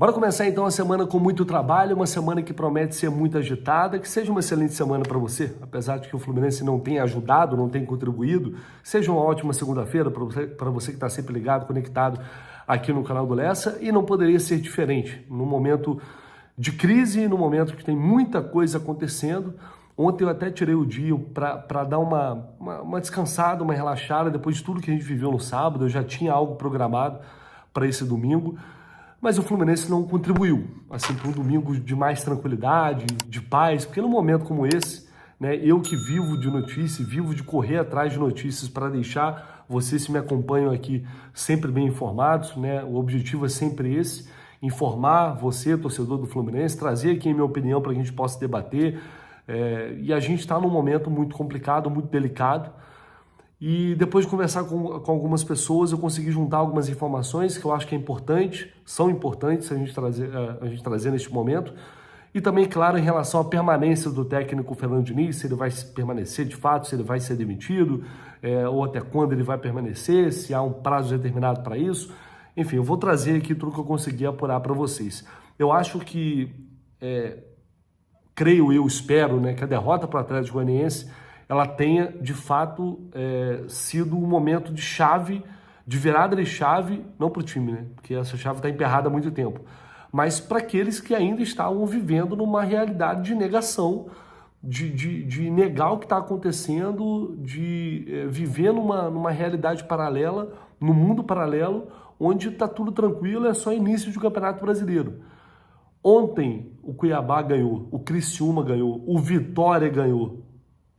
Bora começar então a semana com muito trabalho, uma semana que promete ser muito agitada, que seja uma excelente semana para você, apesar de que o Fluminense não tenha ajudado, não tenha contribuído, seja uma ótima segunda-feira para você que está sempre ligado, conectado aqui no canal do Lessa, e não poderia ser diferente, num momento de crise, num momento que tem muita coisa acontecendo. Ontem eu até tirei o dia para dar uma descansada, uma relaxada, depois de tudo que a gente viveu no sábado, eu já tinha algo programado para esse domingo, mas o Fluminense não contribuiu, assim, para um domingo de mais tranquilidade, de paz, porque num momento como esse, né, eu que vivo de notícias, vivo de correr atrás de notícias para deixar vocês que me acompanham aqui sempre bem informados, né, o objetivo é sempre esse, informar você, torcedor do Fluminense, trazer aqui a minha opinião para que a gente possa debater, e a gente está num momento muito complicado, muito delicado. E depois de conversar com algumas pessoas, eu consegui juntar algumas informações que eu acho que são importantes a gente trazer neste momento. E também, claro, em relação à permanência do técnico Fernando Diniz, se ele vai permanecer de fato, se ele vai ser demitido, ou até quando ele vai permanecer, se há um prazo determinado para isso. Enfim, eu vou trazer aqui tudo que eu consegui apurar para vocês. Eu acho que, espero, né, que a derrota para o Atlético Goianiense ela tenha, de fato, sido um momento de chave, de virada de chave, não para o time, né? Porque essa chave está emperrada há muito tempo, mas para aqueles que ainda estavam vivendo numa realidade de negação, de negar o que está acontecendo, de viver numa realidade paralela, num mundo paralelo, onde está tudo tranquilo, é só início de Campeonato Brasileiro. Ontem o Cuiabá ganhou, o Criciúma ganhou, o Vitória ganhou.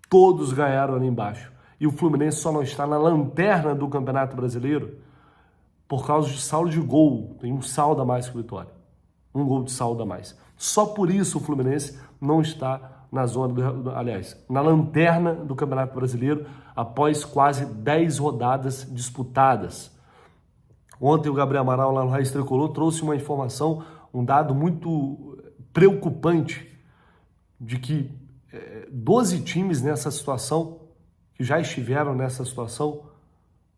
Todos ganharam ali embaixo. E o Fluminense só não está na lanterna do Campeonato Brasileiro por causa de saldo de gol. Tem um saldo a mais que o Vitória. Um gol de saldo a mais. Só por isso o Fluminense não está na na lanterna do Campeonato Brasileiro após quase 10 rodadas disputadas. Ontem o Gabriel Amaral lá no Raiz Tricolor trouxe uma informação, um dado muito preocupante de que 12 times nessa situação, que já estiveram nessa situação,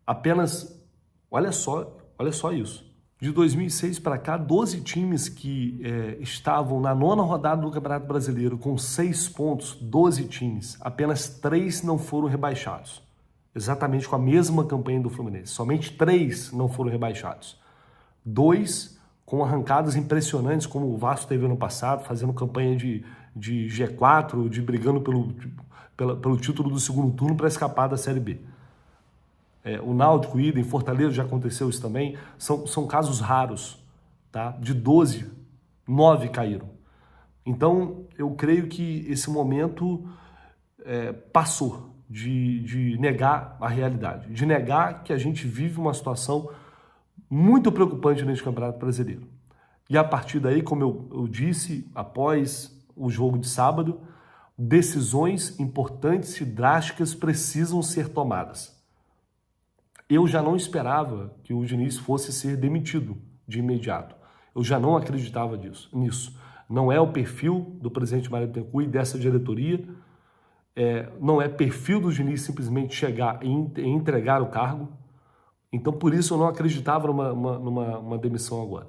apenas, olha só isso, de 2006 para cá, 12 times que estavam na 9ª rodada do Campeonato Brasileiro com 6 pontos, 12 times, apenas 3 não foram rebaixados, exatamente com a mesma campanha do Fluminense, somente 3 não foram rebaixados, 2 com arrancadas impressionantes, como o Vasco teve ano passado, fazendo campanha de G4, brigando pelo título do segundo turno para escapar da Série B. O Náutico, em Fortaleza já aconteceu isso também. São casos raros, tá? De 12, 9 caíram. Então, eu creio que esse momento passou de negar a realidade, de negar que a gente vive uma situação muito preocupante neste Campeonato Brasileiro. E a partir daí, como eu disse, após o jogo de sábado, decisões importantes e drásticas precisam ser tomadas. Eu já não esperava que o Diniz fosse ser demitido de imediato. Eu já não acreditava nisso. Não é o perfil do presidente Mário Bittencourt e dessa diretoria, não é perfil do Diniz simplesmente chegar e entregar o cargo. Então, por isso, eu não acreditava numa demissão agora.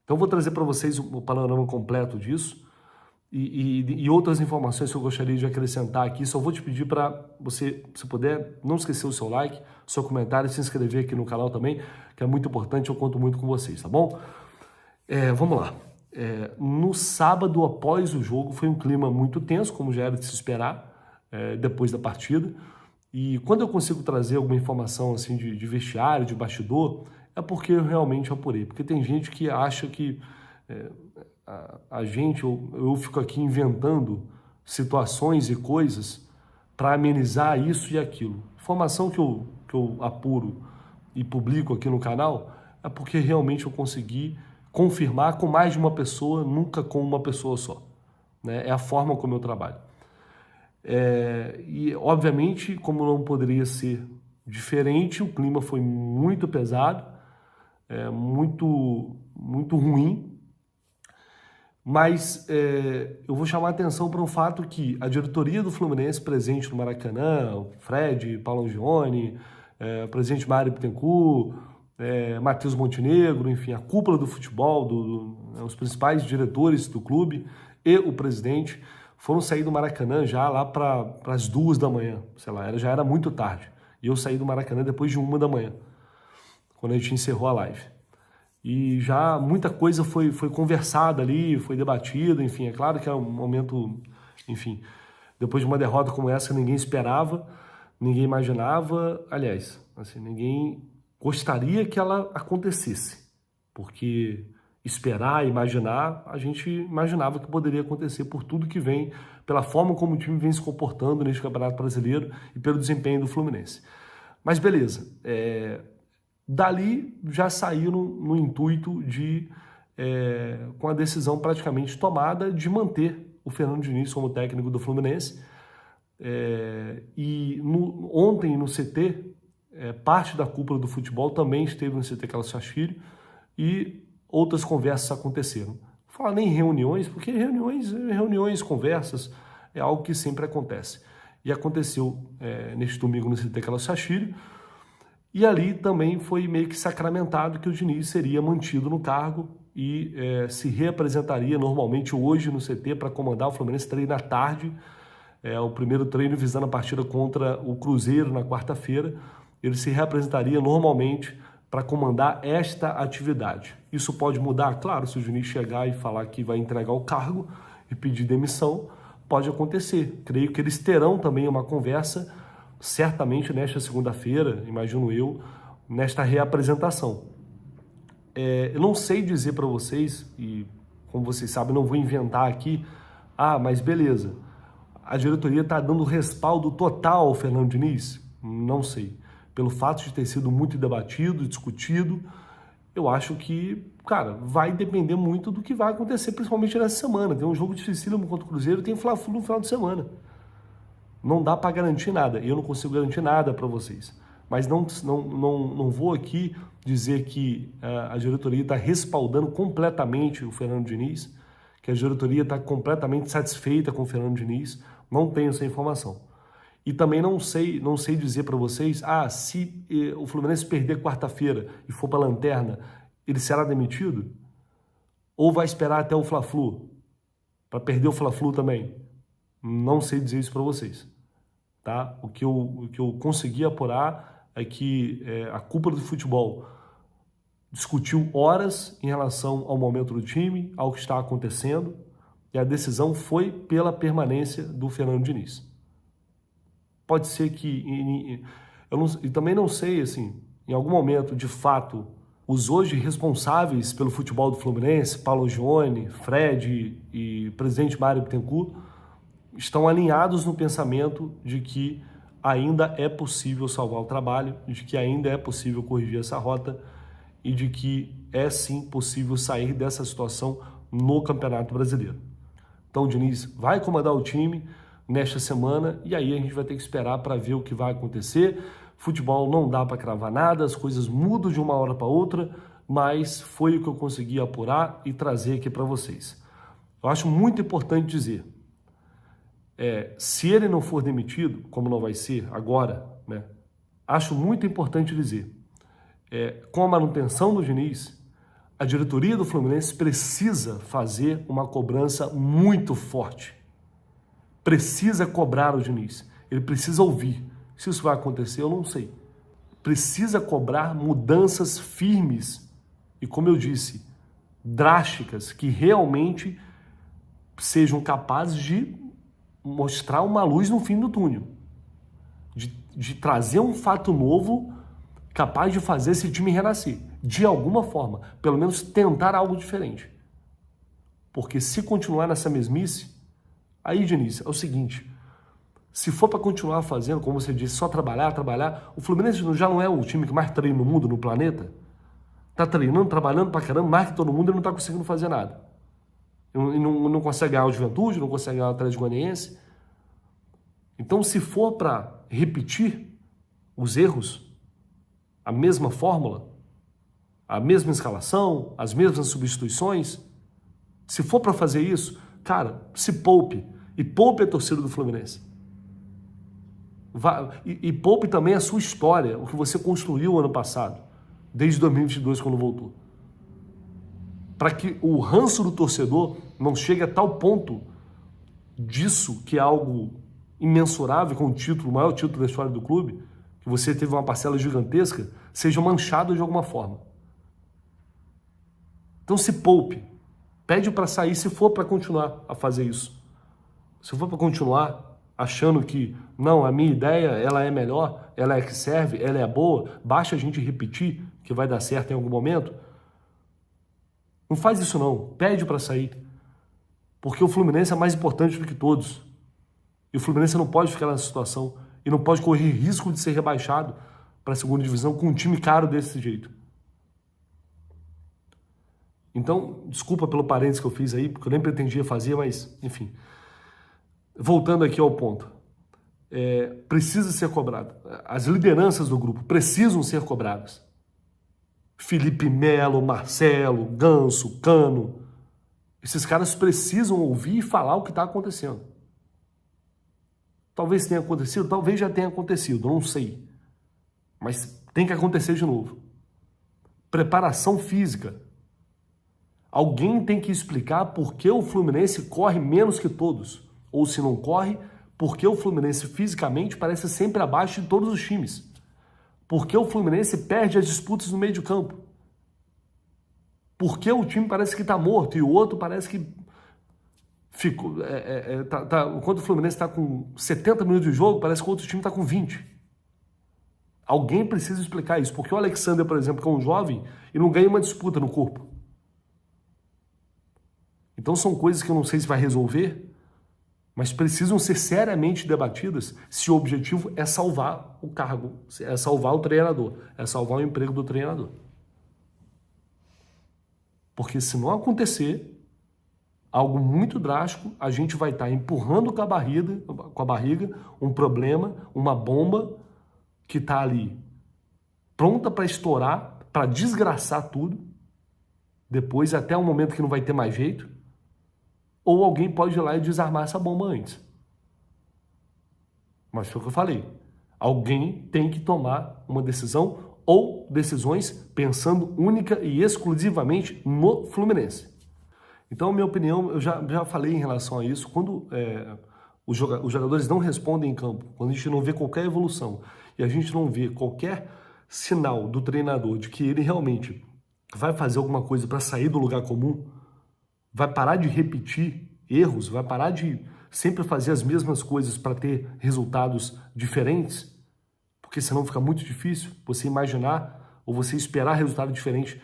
Então, vou trazer para vocês o panorama completo disso e outras informações que eu gostaria de acrescentar aqui. Só vou te pedir para você, se puder, não esquecer o seu like, seu comentário, se inscrever aqui no canal também, que é muito importante, eu conto muito com vocês, tá bom? Vamos lá. No sábado, após o jogo, foi um clima muito tenso, como já era de se esperar, depois da partida. E quando eu consigo trazer alguma informação assim de vestiário, de bastidor, é porque eu realmente apurei. Porque tem gente que acha que eu fico aqui inventando situações e coisas para amenizar isso e aquilo. Informação que eu apuro e publico aqui no canal é porque realmente eu consegui confirmar com mais de uma pessoa, nunca com uma pessoa só. Né? É a forma como eu trabalho. E, obviamente, como não poderia ser diferente, o clima foi muito pesado, muito, muito ruim, mas eu vou chamar a atenção para um fato que a diretoria do Fluminense presente no Maracanã, o Fred, Paulo Angione, o presidente Mário Bittencourt, Matheus Montenegro, enfim, a cúpula do futebol, os principais diretores do clube e o presidente foram sair do Maracanã já lá para as 2 da manhã, sei lá, já era muito tarde. E eu saí do Maracanã depois de 1 da manhã, quando a gente encerrou a live. E já muita coisa foi conversada ali, foi debatida, enfim, é claro que é um momento, enfim, depois de uma derrota como essa, ninguém esperava, ninguém imaginava, aliás, assim, ninguém gostaria que ela acontecesse, porque esperar, imaginar, a gente imaginava que poderia acontecer por tudo que vem, pela forma como o time vem se comportando neste Campeonato Brasileiro e pelo desempenho do Fluminense. Mas beleza, dali já saíram no intuito de, com a decisão praticamente tomada, de manter o Fernando Diniz como técnico do Fluminense. Ontem no CT, parte da cúpula do futebol também esteve no CT Carlos Castilho e outras conversas aconteceram. Não vou falar nem reuniões, porque reuniões, conversas, é algo que sempre acontece. E aconteceu neste domingo no CT Carlos Castilho, e ali também foi meio que sacramentado que o Diniz seria mantido no cargo e se reapresentaria normalmente hoje no CT para comandar o Fluminense. Treino à tarde, o primeiro treino visando a partida contra o Cruzeiro na quarta-feira. Ele se reapresentaria normalmente para comandar esta atividade. Isso pode mudar? Claro, se o Diniz chegar e falar que vai entregar o cargo e pedir demissão, pode acontecer. Creio que eles terão também uma conversa, certamente nesta segunda-feira, imagino eu, nesta reapresentação. Eu não sei dizer para vocês, e como vocês sabem, não vou inventar aqui, mas beleza, a diretoria está dando respaldo total ao Fernando Diniz? Não sei. Pelo fato de ter sido muito debatido, discutido, eu acho que, cara, vai depender muito do que vai acontecer, principalmente nessa semana. Tem um jogo dificílimo contra o Cruzeiro, tem Fla-Flu no final de semana. Não dá para garantir nada, eu não consigo garantir nada para vocês. Mas não vou aqui dizer que a diretoria está respaldando completamente o Fernando Diniz, que a diretoria está completamente satisfeita com o Fernando Diniz. Não tenho essa informação. E também não sei dizer para vocês, se o Fluminense perder quarta-feira e for para a lanterna, ele será demitido? Ou vai esperar até o Fla-Flu, para perder o Fla-Flu também? Não sei dizer isso para vocês. Tá? O que eu consegui apurar é que a cúpula do futebol discutiu horas em relação ao momento do time, ao que está acontecendo, e a decisão foi pela permanência do Fernando Diniz. Pode ser que, e também não sei, assim, em algum momento, de fato, os hoje responsáveis pelo futebol do Fluminense, Paulo Gione, Fred e presidente Mário Bittencourt, estão alinhados no pensamento de que ainda é possível salvar o trabalho, de que ainda é possível corrigir essa rota e de que é sim possível sair dessa situação no Campeonato Brasileiro. Então o Diniz vai comandar o time nesta semana e aí a gente vai ter que esperar para ver o que vai acontecer. Futebol não dá para cravar nada, as coisas mudam de uma hora para outra, mas foi o que eu consegui apurar e trazer aqui para vocês. Eu acho muito importante dizer, se ele não for demitido, como não vai ser agora, né, acho muito importante dizer, com a manutenção do Diniz, a diretoria do Fluminense precisa fazer uma cobrança muito forte. Precisa cobrar o Diniz. Ele precisa ouvir. Se isso vai acontecer, eu não sei. Precisa cobrar mudanças firmes e, como eu disse, drásticas, que realmente sejam capazes de mostrar uma luz no fim do túnel. De trazer um fato novo capaz de fazer esse time renascer. De alguma forma. Pelo menos tentar algo diferente. Porque se continuar nessa mesmice, aí, Diniz, é o seguinte, se for para continuar fazendo, como você disse, só trabalhar, o Fluminense já não é o time que mais treina no mundo, no planeta? Tá treinando, trabalhando pra caramba, mais que todo mundo, e não tá conseguindo fazer nada. E não consegue ganhar o Juventude, não consegue ganhar o Atlético Goianiense. Então, se for para repetir os erros, a mesma fórmula, a mesma escalação, as mesmas substituições, se for para fazer isso, cara, se poupe. E poupe a torcida do Fluminense. E poupe também a sua história, o que você construiu ano passado. desde 2022, quando voltou. Para que o ranço do torcedor não chegue a tal ponto disso, que é algo imensurável, com o título, o maior título da história do clube, que você teve uma parcela gigantesca, seja manchado de alguma forma. Então se poupe, pede para sair se for para continuar a fazer isso. Se for para continuar achando que, não, a minha ideia, ela é melhor, ela é que serve, ela é boa, basta a gente repetir que vai dar certo em algum momento, não faz isso não, pede para sair. Porque o Fluminense é mais importante do que todos. E o Fluminense não pode ficar nessa situação e não pode correr risco de ser rebaixado para a segunda divisão com um time caro desse jeito. Então, desculpa pelo parênteses que eu fiz aí, porque eu nem pretendia fazer, mas, enfim. Voltando aqui ao ponto. Precisa ser cobrado. As lideranças do grupo precisam ser cobradas. Felipe Melo, Marcelo, Ganso, Cano. Esses caras precisam ouvir e falar o que está acontecendo. Talvez tenha acontecido, talvez já tenha acontecido, não sei. Mas tem que acontecer de novo. Preparação física. Alguém tem que explicar por que o Fluminense corre menos que todos. Ou se não corre, por que o Fluminense fisicamente parece sempre abaixo de todos os times. Por que o Fluminense perde as disputas no meio de campo. Por que o time parece que está morto e o outro parece que ficou. Enquanto o Fluminense está com 70 minutos de jogo, parece que o outro time está com 20. Alguém precisa explicar isso. Porque o Alexander, por exemplo, que é um jovem e não ganha uma disputa no corpo. Então são coisas que eu não sei se vai resolver, mas precisam ser seriamente debatidas se o objetivo é salvar o cargo, é salvar o treinador, é salvar o emprego do treinador. Porque se não acontecer algo muito drástico, a gente vai estar empurrando com a barriga um problema, uma bomba que está ali pronta para estourar, para desgraçar tudo, depois até um momento que não vai ter mais jeito, ou alguém pode ir lá e desarmar essa bomba antes. Mas foi o que eu falei. Alguém tem que tomar uma decisão ou decisões pensando única e exclusivamente no Fluminense. Então, minha opinião, eu já falei em relação a isso, quando os jogadores não respondem em campo, quando a gente não vê qualquer evolução e a gente não vê qualquer sinal do treinador de que ele realmente vai fazer alguma coisa para sair do lugar comum, vai parar de repetir erros, vai parar de sempre fazer as mesmas coisas para ter resultados diferentes, porque senão fica muito difícil você imaginar ou você esperar resultado diferente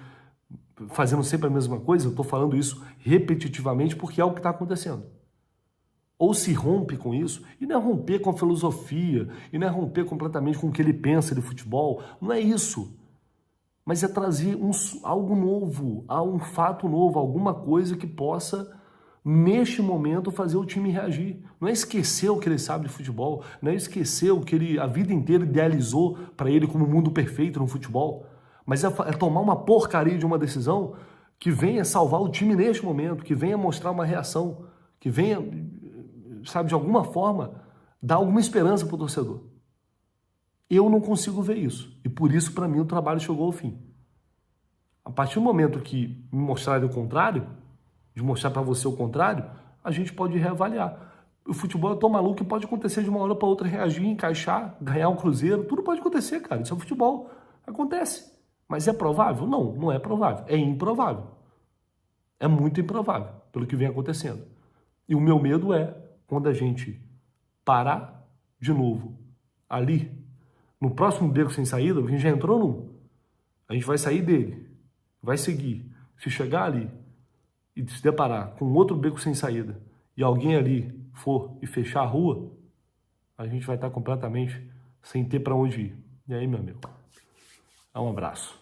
fazendo sempre a mesma coisa. Eu estou falando isso repetitivamente porque é o que está acontecendo. Ou se rompe com isso, e não é romper com a filosofia, e não é romper completamente com o que ele pensa de futebol, não é isso. Mas é trazer algo novo, um fato novo, alguma coisa que possa, neste momento, fazer o time reagir. Não é esquecer o que ele sabe de futebol, não é esquecer o que ele a vida inteira idealizou para ele como um mundo perfeito no futebol, mas é tomar uma porcaria de uma decisão que venha salvar o time neste momento, que venha mostrar uma reação, que venha, sabe, de alguma forma, dar alguma esperança para o torcedor. Eu não consigo ver isso. E por isso, para mim, o trabalho chegou ao fim. A partir do momento que me mostrarem o contrário, de mostrar para você o contrário, a gente pode reavaliar. O futebol é tão maluco que pode acontecer de uma hora para outra, reagir, encaixar, ganhar um cruzeiro. Tudo pode acontecer, cara. Isso é futebol. Acontece. Mas é provável? Não, não é provável. É improvável. É muito improvável, pelo que vem acontecendo. E o meu medo é quando a gente parar de novo ali, no próximo beco sem saída, a gente já entrou num. A gente vai sair dele, vai seguir. Se chegar ali e se deparar com outro beco sem saída e alguém ali for e fechar a rua, a gente vai estar completamente sem ter para onde ir. E aí, meu amigo, um abraço.